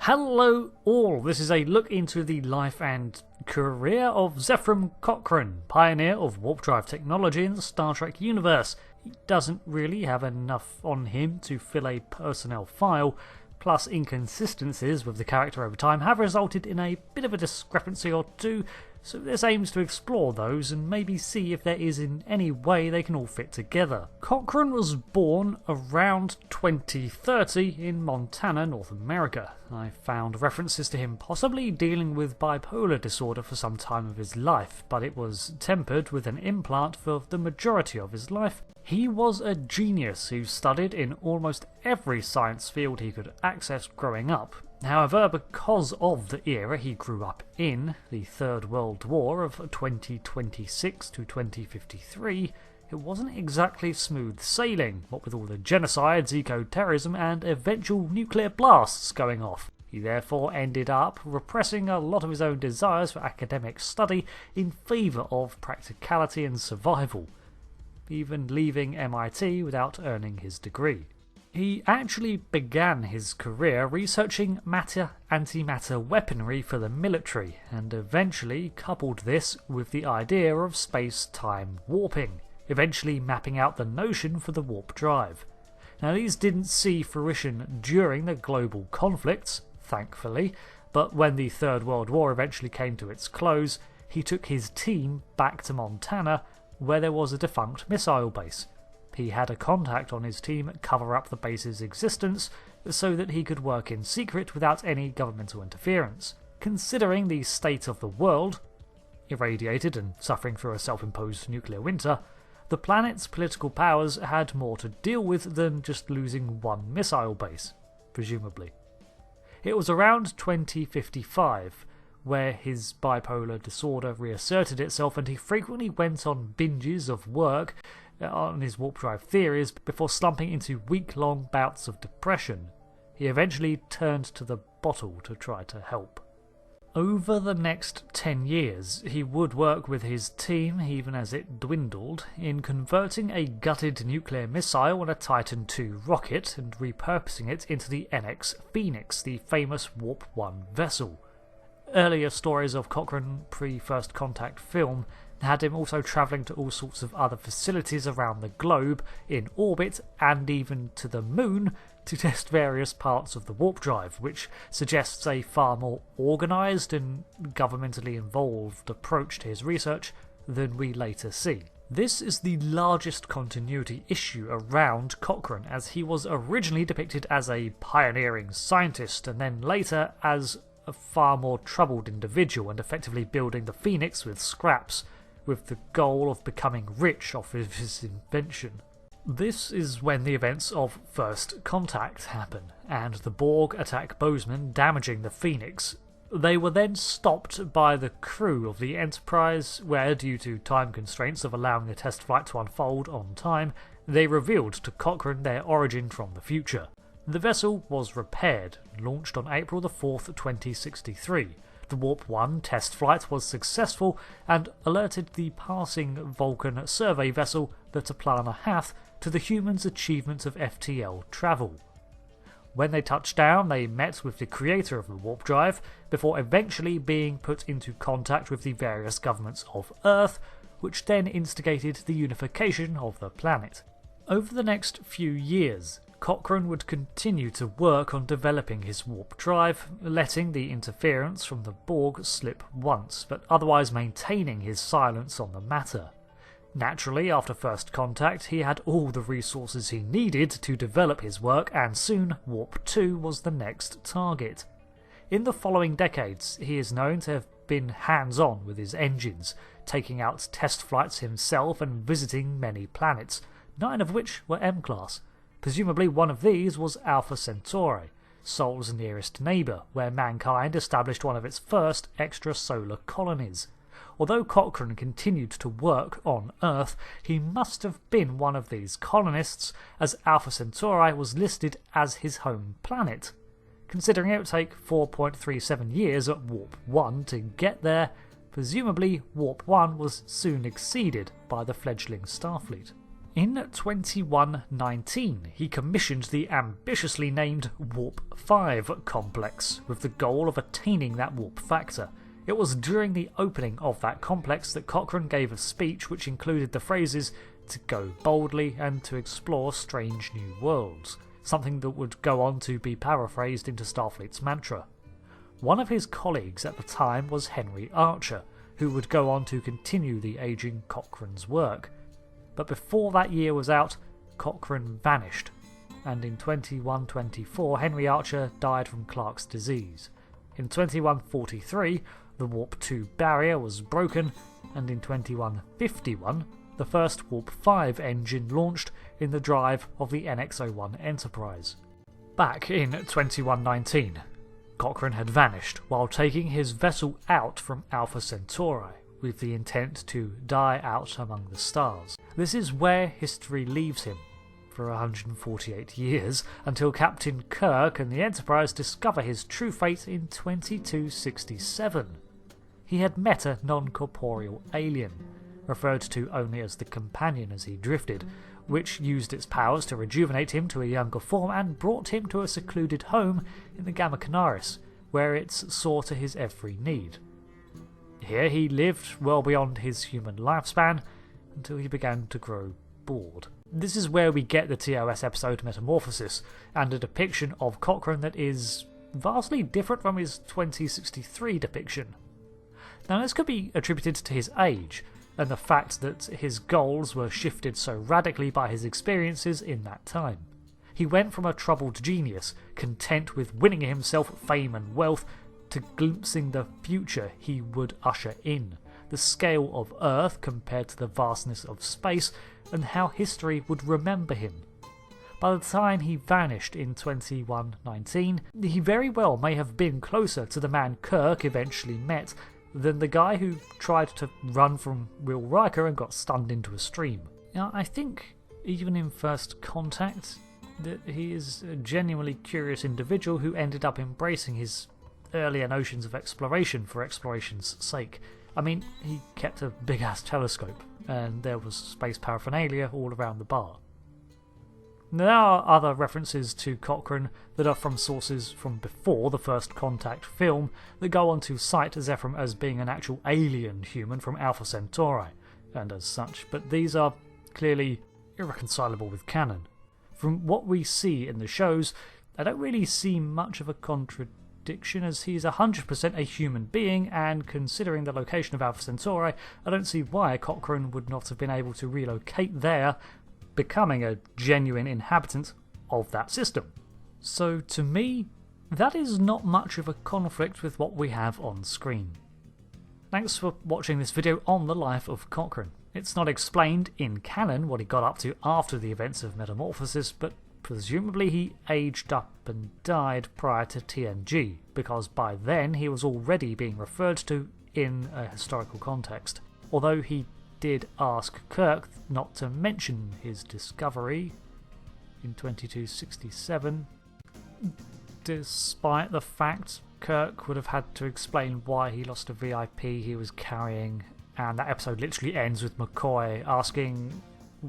Hello all, this is a look into the life and career of Zefram Cochrane, pioneer of warp drive technology in the Star Trek universe. He doesn't really have enough on him to fill a personnel file, plus inconsistencies with the character over time have resulted in a bit of a discrepancy or two, so this aims to explore those and maybe see if there is in any way they can all fit together. Cochrane was born around 2030 in Montana, North America. I found references to him possibly dealing with bipolar disorder for some time of his life, but it was tempered with an implant for the majority of his life. He was a genius who studied in almost every science field he could access growing up. However, because of the era he grew up in, the Third World War of 2026 to 2053, it wasn't exactly smooth sailing, what with all the genocides, eco-terrorism and eventual nuclear blasts going off. He therefore ended up repressing a lot of his own desires for academic study in favour of practicality and survival, even leaving MIT without earning his degree. He actually began his career researching matter-antimatter weaponry for the military, and eventually coupled this with the idea of space-time warping, eventually mapping out the notion for the warp drive. Now these didn't see fruition during the global conflicts, thankfully, but when the Third World War eventually came to its close, he took his team back to Montana, where there was a defunct missile base. He had a contact on his team cover up the base's existence so that he could work in secret without any governmental interference. Considering the state of the world, irradiated and suffering through a self-imposed nuclear winter, the planet's political powers had more to deal with than just losing one missile base, presumably. It was around 2055 where his bipolar disorder reasserted itself, and he frequently went on binges of work on his warp drive theories before slumping into week-long bouts of depression. He eventually turned to the bottle to try to help. Over the next 10 years, he would work with his team, even as it dwindled, in converting a gutted nuclear missile on a Titan II rocket and repurposing it into the NX Phoenix, the famous Warp 1 vessel. Earlier stories of Cochrane pre-First Contact film had him also travelling to all sorts of other facilities around the globe, in orbit, and even to the moon to test various parts of the warp drive, which suggests a far more organised and governmentally involved approach to his research than we later see. This is the largest continuity issue around Cochrane, as he was originally depicted as a pioneering scientist and then later as a far more troubled individual and effectively building the Phoenix with scraps, with the goal of becoming rich off of his invention. This is when the events of First Contact happen, and the Borg attack Bozeman, damaging the Phoenix. They were then stopped by the crew of the Enterprise, where, due to time constraints of allowing the test flight to unfold on time, they revealed to Cochrane their origin from the future. The vessel was repaired, launched on April 4th, 2063. The Warp 1 test flight was successful and alerted the passing Vulcan survey vessel, the Taplana Hath, to the humans' achievement of FTL travel. When they touched down, they met with the creator of the warp drive, before eventually being put into contact with the various governments of Earth, which then instigated the unification of the planet. Over the next few years, Cochrane would continue to work on developing his warp drive, letting the interference from the Borg slip once, but otherwise maintaining his silence on the matter. Naturally, after First Contact, he had all the resources he needed to develop his work, and soon Warp 2 was the next target. In the following decades, he is known to have been hands-on with his engines, taking out test flights himself and visiting many planets, 9 of which were M-Class. Presumably one of these was Alpha Centauri, Sol's nearest neighbour, where mankind established one of its first extrasolar colonies. Although Cochrane continued to work on Earth, he must have been one of these colonists, as Alpha Centauri was listed as his home planet. Considering it would take 4.37 years at Warp 1 to get there, presumably Warp 1 was soon exceeded by the fledgling Starfleet. In 2119, he commissioned the ambitiously named Warp 5 complex with the goal of attaining that warp factor. It was during the opening of that complex that Cochrane gave a speech which included the phrases "to go boldly" and "to explore strange new worlds," something that would go on to be paraphrased into Starfleet's mantra. One of his colleagues at the time was Henry Archer, who would go on to continue the aging Cochrane's work. But before that year was out, Cochrane vanished, and in 2124 Henry Archer died from Clark's disease. In 2143, the Warp 2 barrier was broken, and in 2151, the first Warp 5 engine launched in the drive of the NX-01 Enterprise. Back in 2119, Cochrane had vanished while taking his vessel out from Alpha Centauri, with the intent to die out among the stars. This is where history leaves him for 148 years, until Captain Kirk and the Enterprise discover his true fate in 2267. He had met a non-corporeal alien, referred to only as the Companion as he drifted, which used its powers to rejuvenate him to a younger form and brought him to a secluded home in the Gamma Canaris, where it saw to his every need. Here he lived well beyond his human lifespan until he began to grow bored. This is where we get the TOS episode Metamorphosis, and a depiction of Cochrane that is vastly different from his 2063 depiction. Now this could be attributed to his age, and the fact that his goals were shifted so radically by his experiences in that time. He went from a troubled genius, content with winning himself fame and wealth, to glimpsing the future he would usher in, the scale of Earth compared to the vastness of space, and how history would remember him. By the time he vanished in 2119, he very well may have been closer to the man Kirk eventually met than the guy who tried to run from Will Riker and got stunned into a stream. Now, I think, even in First Contact, that he is a genuinely curious individual who ended up embracing his earlier notions of exploration for exploration's sake. I mean, he kept a big-ass telescope, and there was space paraphernalia all around the bar. There are other references to Cochrane that are from sources from before the First Contact film that go on to cite Zefram as being an actual alien human from Alpha Centauri, and as such, but these are clearly irreconcilable with canon. From what we see in the shows, I don't really see much of a contradiction, as he's 100% a human being, and considering the location of Alpha Centauri, I don't see why Cochrane would not have been able to relocate there, becoming a genuine inhabitant of that system. So to me, that is not much of a conflict with what we have on screen. Thanks for watching this video on the life of Cochrane. It's not explained in canon what he got up to after the events of Metamorphosis, but presumably he aged up and died prior to TNG, because by then he was already being referred to in a historical context. Although he did ask Kirk not to mention his discovery in 2267, despite the fact Kirk would have had to explain why he lost a VIP he was carrying, and that episode literally ends with McCoy asking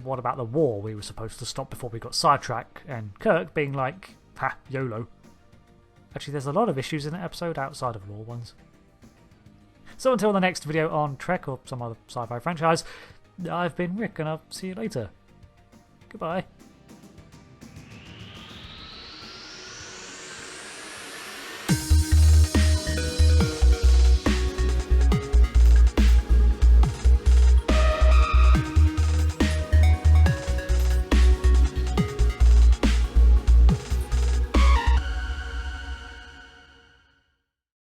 what about the war we were supposed to stop before we got sidetracked, and Kirk being like, ha, YOLO. Actually, there's a lot of issues in that episode outside of war ones. So until the next video on Trek or some other sci-fi franchise, I've been Rick, and I'll see you later. Goodbye.